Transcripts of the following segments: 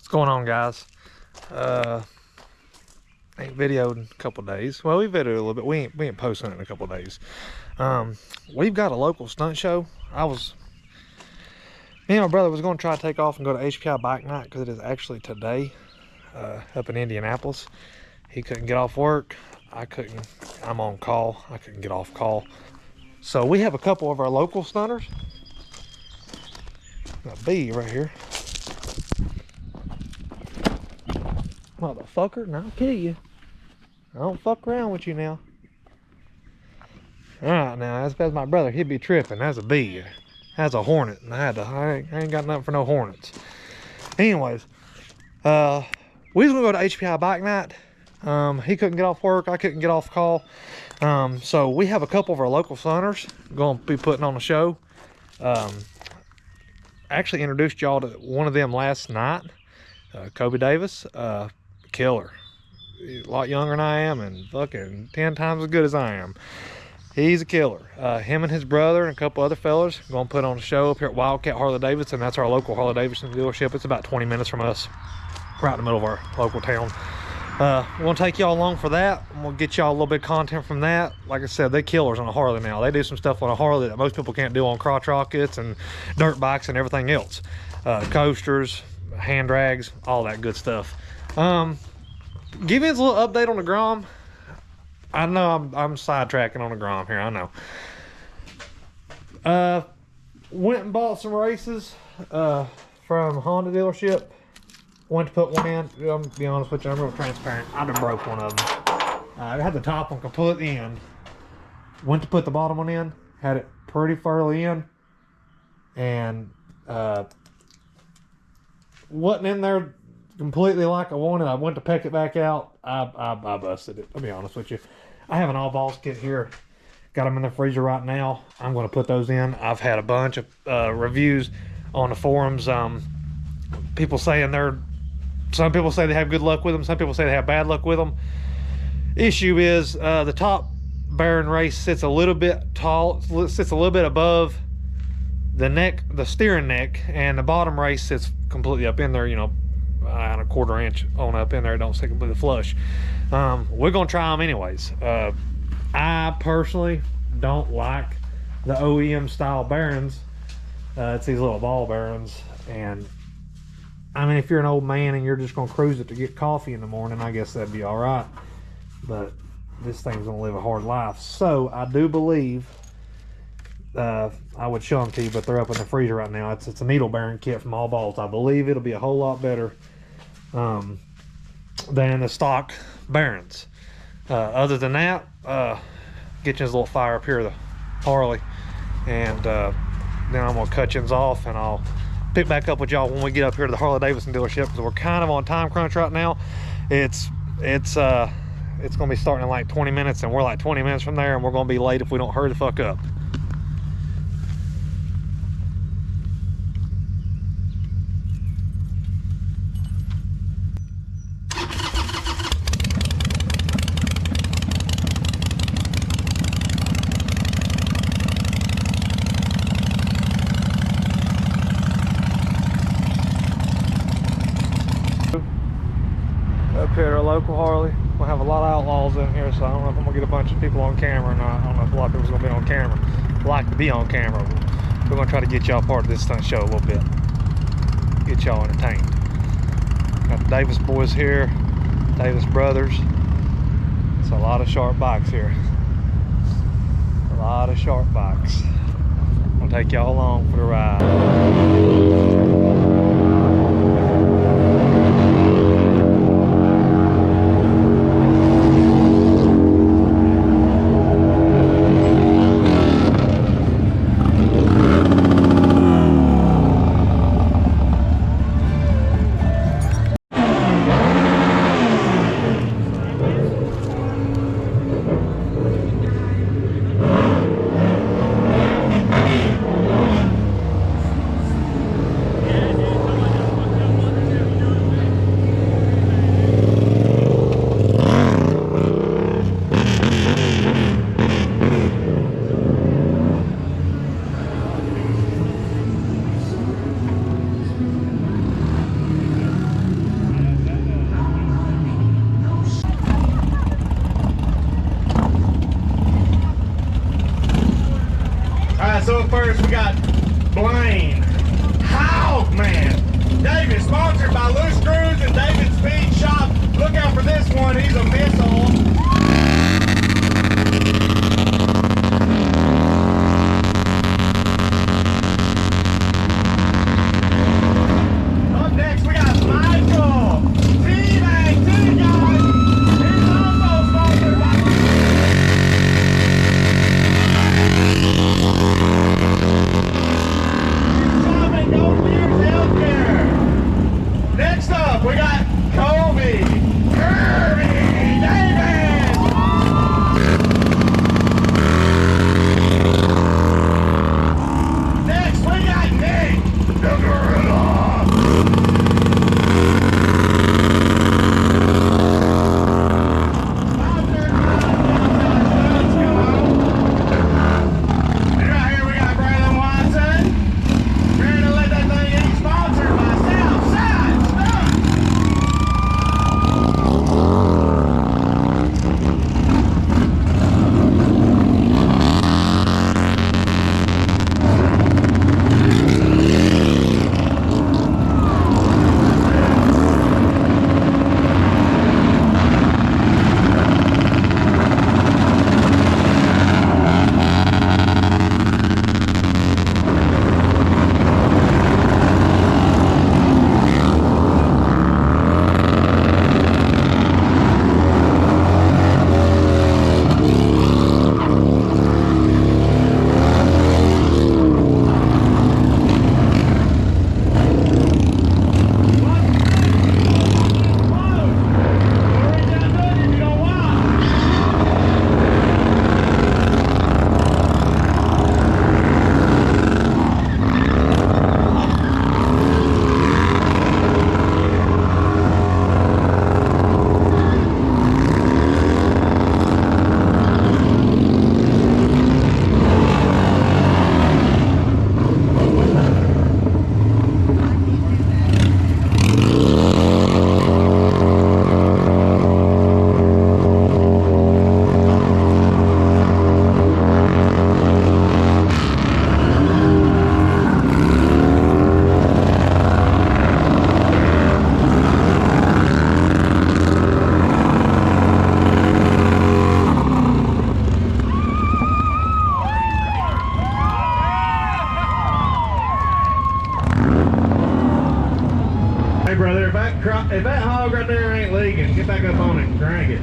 What's going on, guys? Ain't videoed in a couple days. Well, we videoed a little bit. We ain't posting it in a couple days. We've got a local stunt show. Me and my brother was going to try to take off and go to HPI Bike Night because it is actually today up in Indianapolis. He couldn't get off work. I couldn't. I'm on call. I couldn't get off call. So we have a couple of our local stunters. Got a bee right here. Motherfucker, now I'll kill you. I don't fuck around with you now. Alright, now that's my brother. He'd be tripping. That's a bee. That's a hornet. And I ain't got nothing for no hornets. Anyways, we was gonna go to HPI Bike Night. He couldn't get off work. I couldn't get off call. So we have a couple of our local stunters gonna be putting on a show. I actually introduced y'all to one of them last night. Kobe Davis, killer. He's a lot younger than I am and fucking 10 times as good as I am. He's a killer. Him and his brother and a couple other fellas are gonna put on a show up here at Wildcat Harley Davidson. That's our local Harley Davidson dealership. It's about 20 minutes from us, right in the middle of our local town. We're gonna take y'all along for that, and we'll get y'all a little bit of content from that. Like I said, they killers on a Harley now. They do some stuff on a Harley that most people can't do on crotch rockets and dirt bikes and everything else. Coasters, hand drags, all that good stuff. Give us a little update on the Grom. I know I'm sidetracking on the Grom here, I know. Went and bought some races from Honda dealership. Went to put one in. I'm gonna be honest with you, I'm real transparent. I done broke one of them. I had the top one completely in. Went to put the bottom one in. Had it pretty thoroughly in. And wasn't in there completely like I wanted. I went to peck it back out. I busted it. I'll be honest with you. I have an all balls kit here. Got them in the freezer right now. I'm going to put those in. I've had a bunch of reviews on the forums. People saying some people say they have good luck with them. Some people say they have bad luck with them. Issue is the top bearing race sits a little bit tall, sits a little bit above the neck, the steering neck, and the bottom race sits completely up in there, you know, and a 1/4 inch on up in there. Don't sit completely flush. We're gonna try them anyways. I personally don't like the OEM style bearings. It's these little ball bearings, and I mean, if you're an old man and you're just gonna cruise it to get coffee in the morning, I guess that'd be all right. But this thing's gonna live a hard life. So I do believe I would show them to you, but they're up in the freezer right now. It's a needle bearing kit from All Balls. I believe it'll be a whole lot better than the stock bearings. Other than that, get you this little fire up here, the Harley, and then I'm gonna cut you off, and I'll pick back up with y'all when we get up here to the Harley Davidson dealership, because we're kind of on time crunch right now. It's gonna be starting in like 20 minutes, and we're like 20 minutes from there, and we're gonna be late if we don't hurry the fuck up. Up here at our local Harley, we'll have a lot of outlaws in here, so I don't know if I'm gonna get a bunch of people on camera or not. I don't know if a lot of people's gonna be on camera. Like to be on camera. We're gonna try to get y'all part of this stunt show a little bit. Get y'all entertained. Got the Davis boys here, Davis brothers. It's a lot of sharp bikes here. A lot of sharp bikes. I'm gonna take y'all along for the ride. Next up, we got Kobe, Kirby, David. Next, we got Nick, the Gorilla. And right here we got Braylon Watson. Ready to let that thing eat, sponsored by Southside Stunt. Hey brother, if that hog right there ain't leaking, get back up on it and crank it.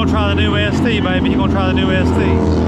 Try the new ST, baby. You're gonna try the new ST.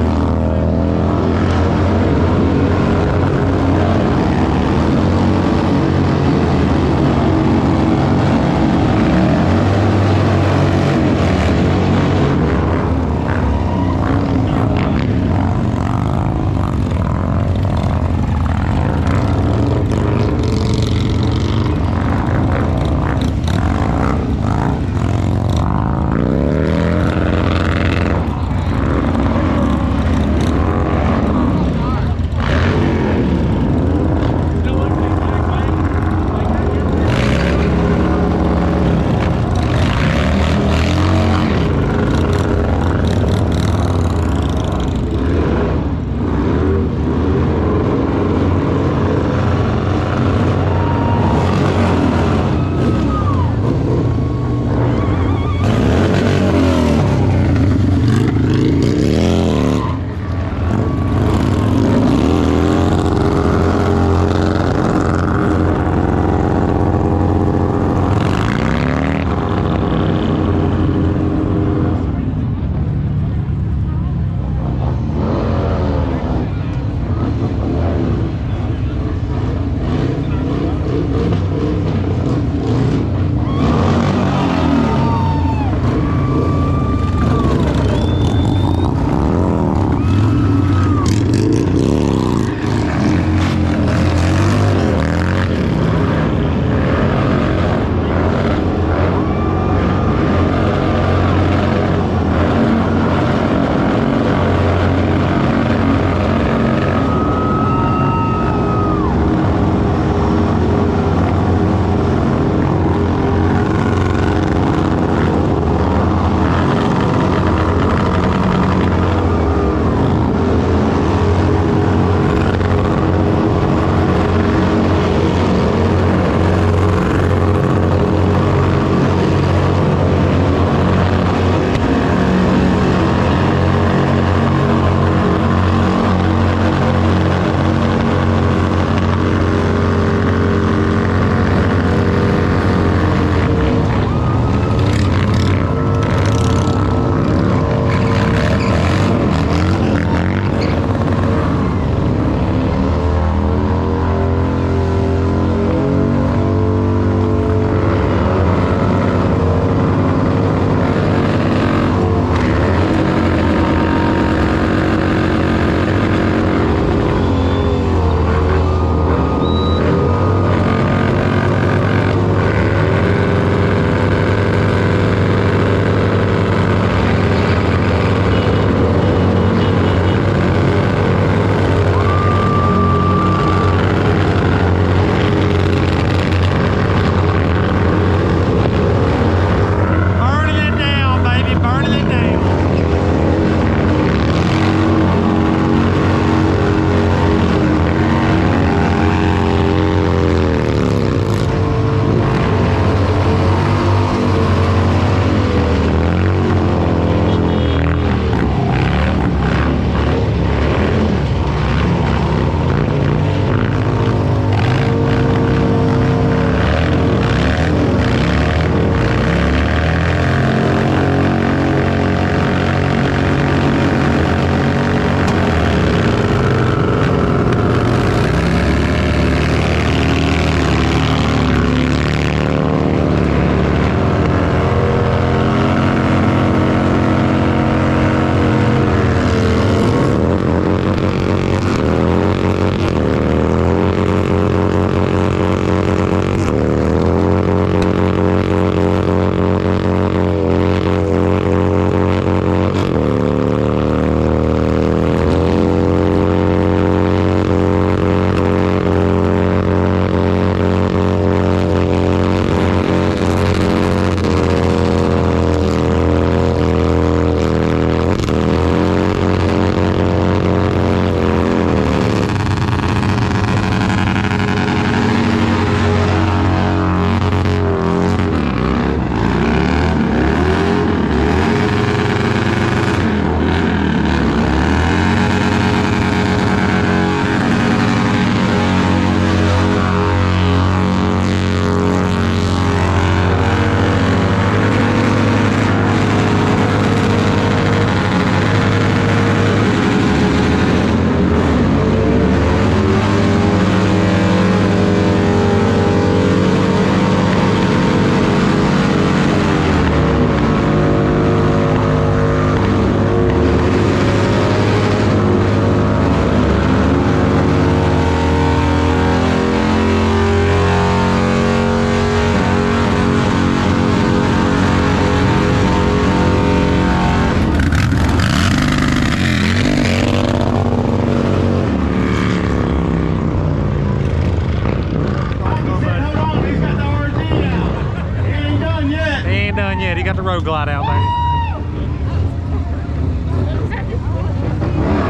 road glide out, baby.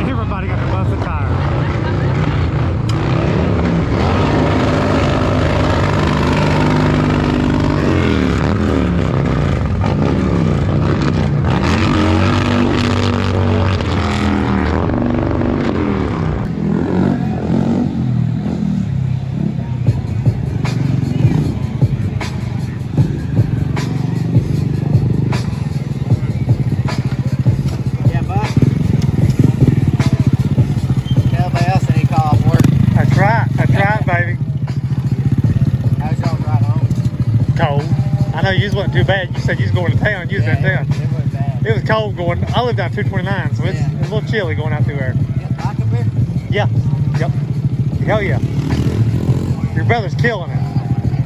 Everybody got their busted tires. I know you wasn't too bad. You said you was going to town. You was in town. It was bad. It was cold going. I live down 229, so it's a little chilly going out through there. Like a beer? Yeah. Yep. Hell yeah. Your brother's killing it.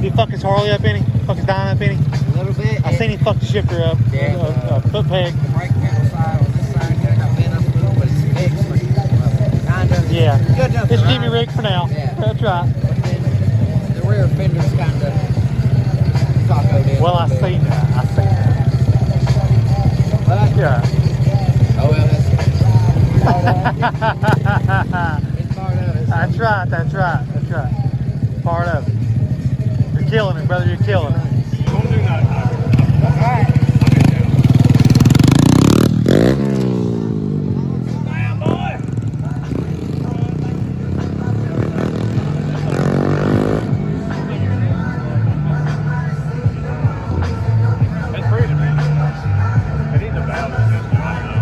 Did he fuck his Harley up any? Fuck his Dyna up any? A little bit. I seen him fuck the shifter up. Yeah. A foot peg. The brake pedal side on this side could have been up a little, but it's fixed. Kind of. Yeah. Good enough. It's Jimmy Rig for now. Yeah. That's right. But then the rear fender's kind of tacoed in. Well, I seen that. I seen that. But, Yeah. oh, well, that's part of it. It's part of it. That's right. That's right. That's right. Part of it. You're killing it, brother. You're killing it. Don't do that. All right. Damn, boy. It's pretty, man. It needs a valve in this one, I know.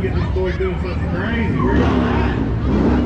get this boy doing something crazy. We're all right. Come on.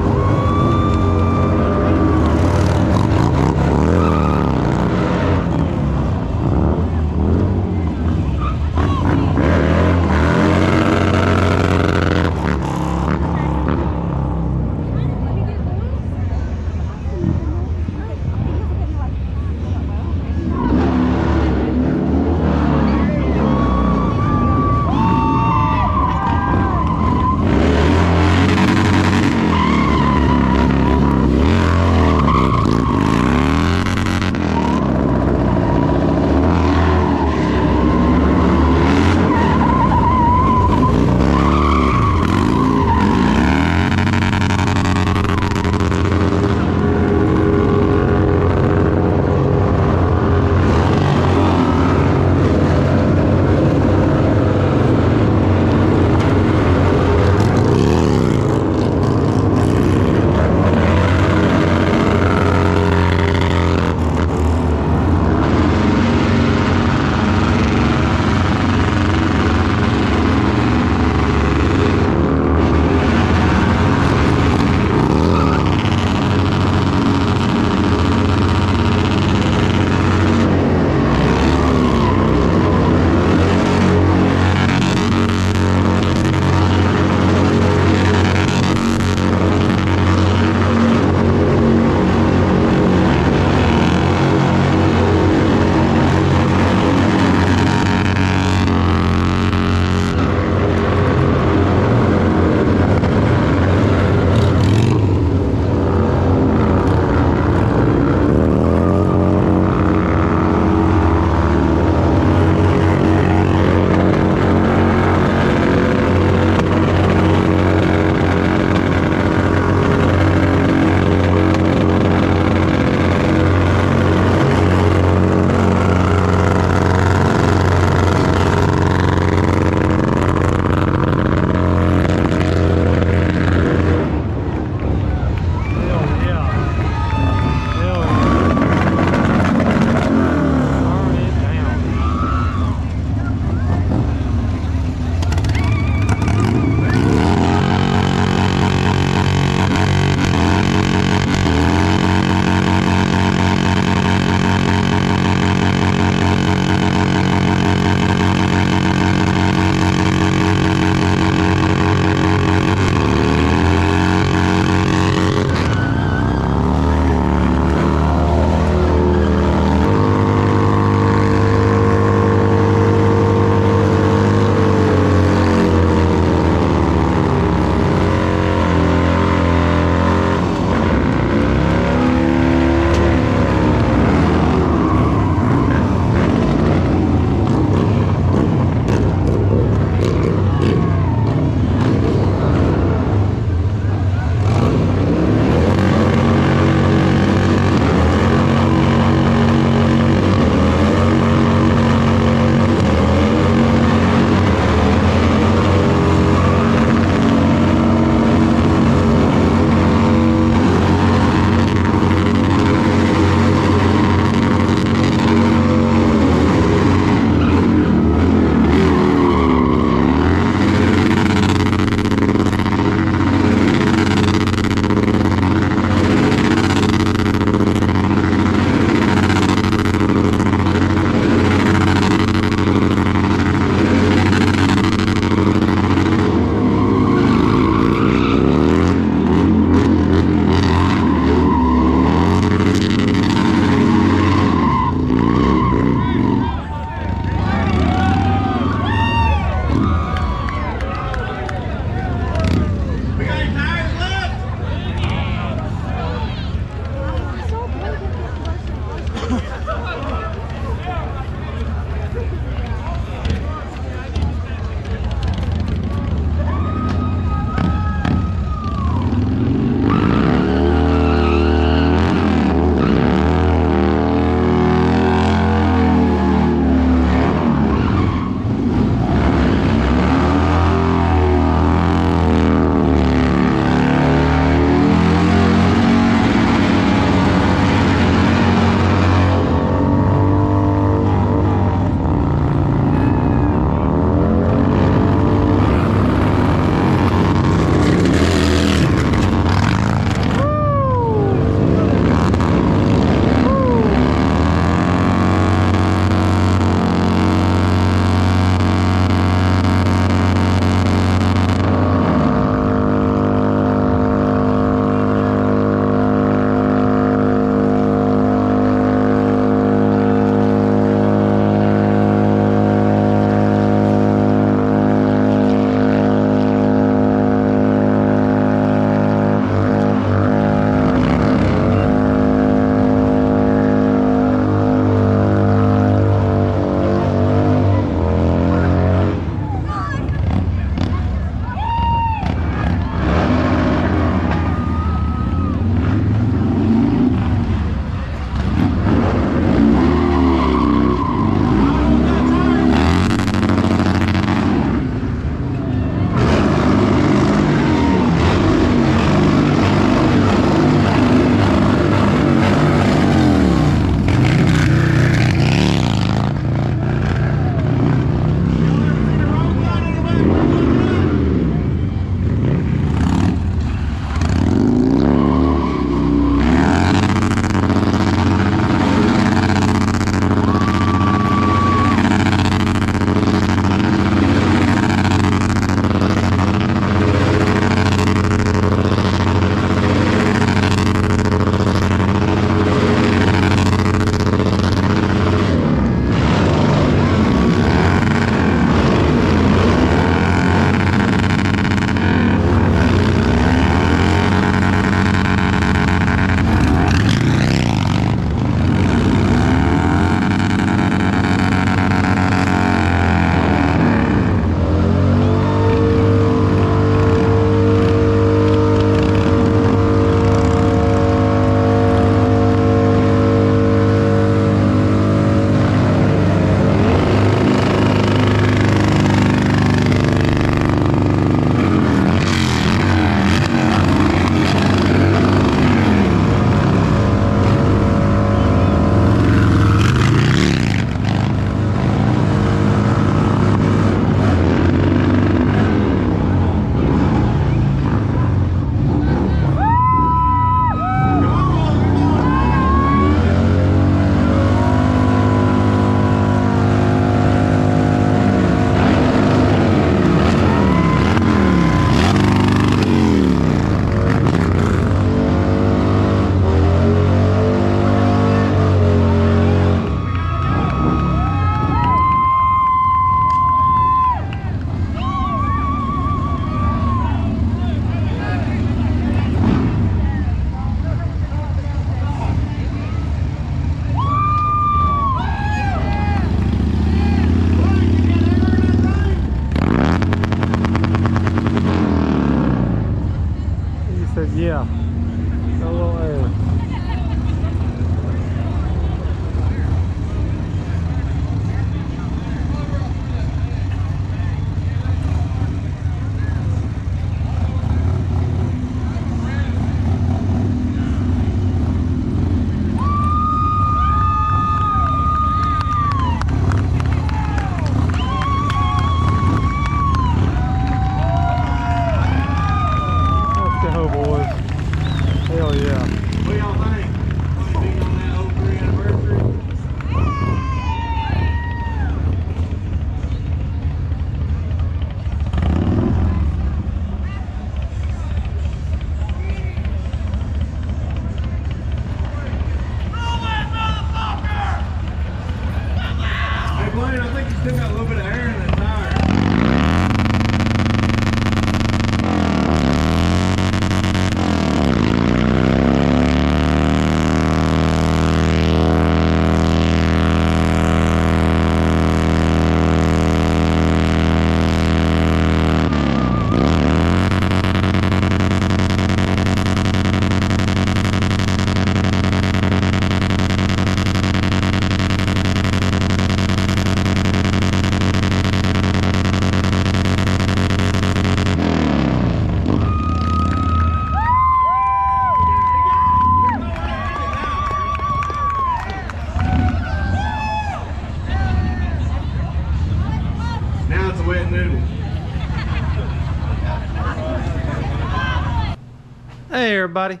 Hey everybody.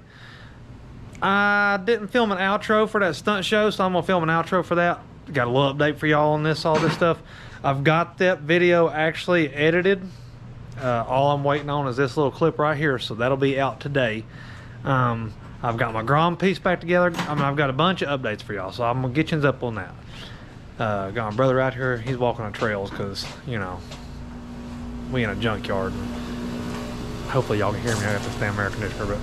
I didn't film an outro for that stunt show, so I'm gonna film an outro for that. Got a little update for y'all on all this stuff. I've got that video actually edited. All I'm waiting on is this little clip right here, so that'll be out today. I've got my Grom piece back together. I've got a bunch of updates for y'all, so I'm gonna get you up on that. Got my brother out here. He's walking on trails because, you know, we in a junkyard. And hopefully y'all can hear me. I got this damn air conditioner, but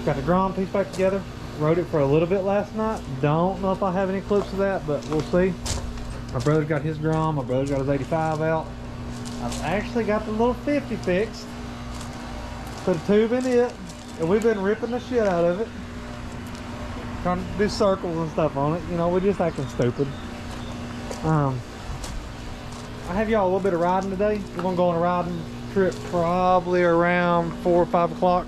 got the Grom piece back together. Rode it for a little bit last night. Don't know if I have any clips of that, but we'll see. My brother's got his Grom. My brother's got his 85 out. I've actually got the little 50 fixed. Put a tube in it, and we've been ripping the shit out of it. Trying to do circles and stuff on it. You know, we're just acting stupid. I have y'all a little bit of riding today. We're gonna go on a riding trip probably around 4 or 5 o'clock.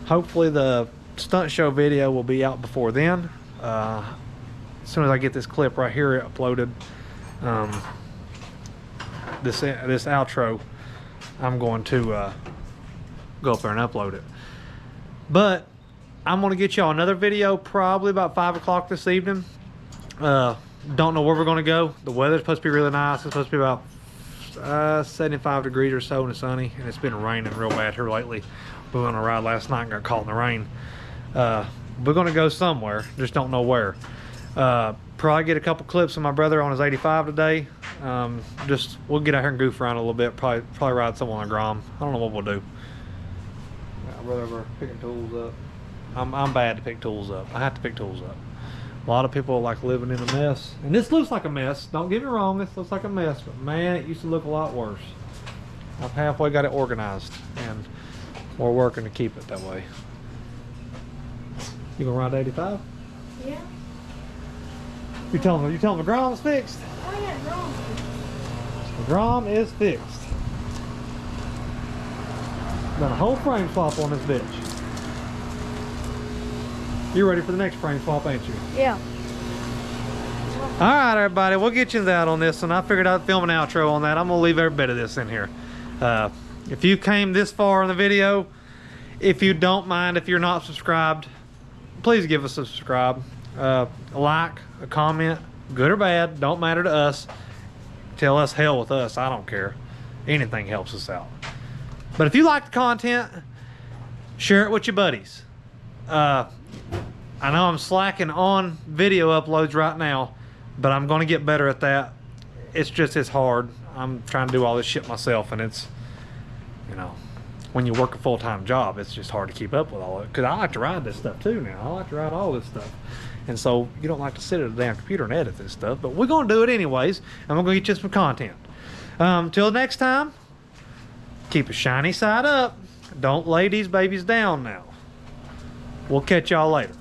Hopefully the stunt show video will be out before then. As soon as I get this clip right here uploaded, this outro, I'm going to go up there and upload it. But I'm gonna get y'all another video probably about 5 o'clock this evening. Don't know where we're gonna go. The weather's supposed to be really nice. It's supposed to be about 75 degrees or so and sunny, and it's been raining real bad here lately. We went on a ride last night and got caught in the rain. We're gonna go somewhere, just don't know where. Probably get a couple clips of my brother on his 85 today. We'll get out here and goof around a little bit. Probably ride someone on a Grom. I don't know what we'll do. My brother over picking tools up. I'm bad to pick tools up. I have to pick tools up. A lot of people like living in a mess, and this looks like a mess. Don't get me wrong, this looks like a mess, but man, it used to look a lot worse. I've halfway got it organized, and we're working to keep it that way. You gonna ride the 85? Yeah. You tell them the Grom's fixed. Oh yeah, Grom. The Grom is fixed. Done a whole frame swap on this bitch. You're ready for the next frame swap, ain't you? Yeah. All right, everybody, we'll get you that on this one. I figured I'd film an outro on that. I'm gonna leave every bit of this in here. If you came this far in the video, if you don't mind, if you're not subscribed, please give us a subscribe. A like, a comment, good or bad, don't matter to us. Tell us hell with us, I don't care. Anything helps us out. But if you like the content, share it with your buddies. I know I'm slacking on video uploads right now, but I'm gonna get better at that. It's hard. I'm trying to do all this shit myself, and it's, you know, when you work a full-time job, it's just hard to keep up with all it. Because I like to ride this stuff too now. I like to ride all this stuff. And so you don't like to sit at a damn computer and edit this stuff, but we're gonna do it anyways, and we're gonna get you some content. Till next time, keep a shiny side up. Don't lay these babies down now. We'll catch y'all later.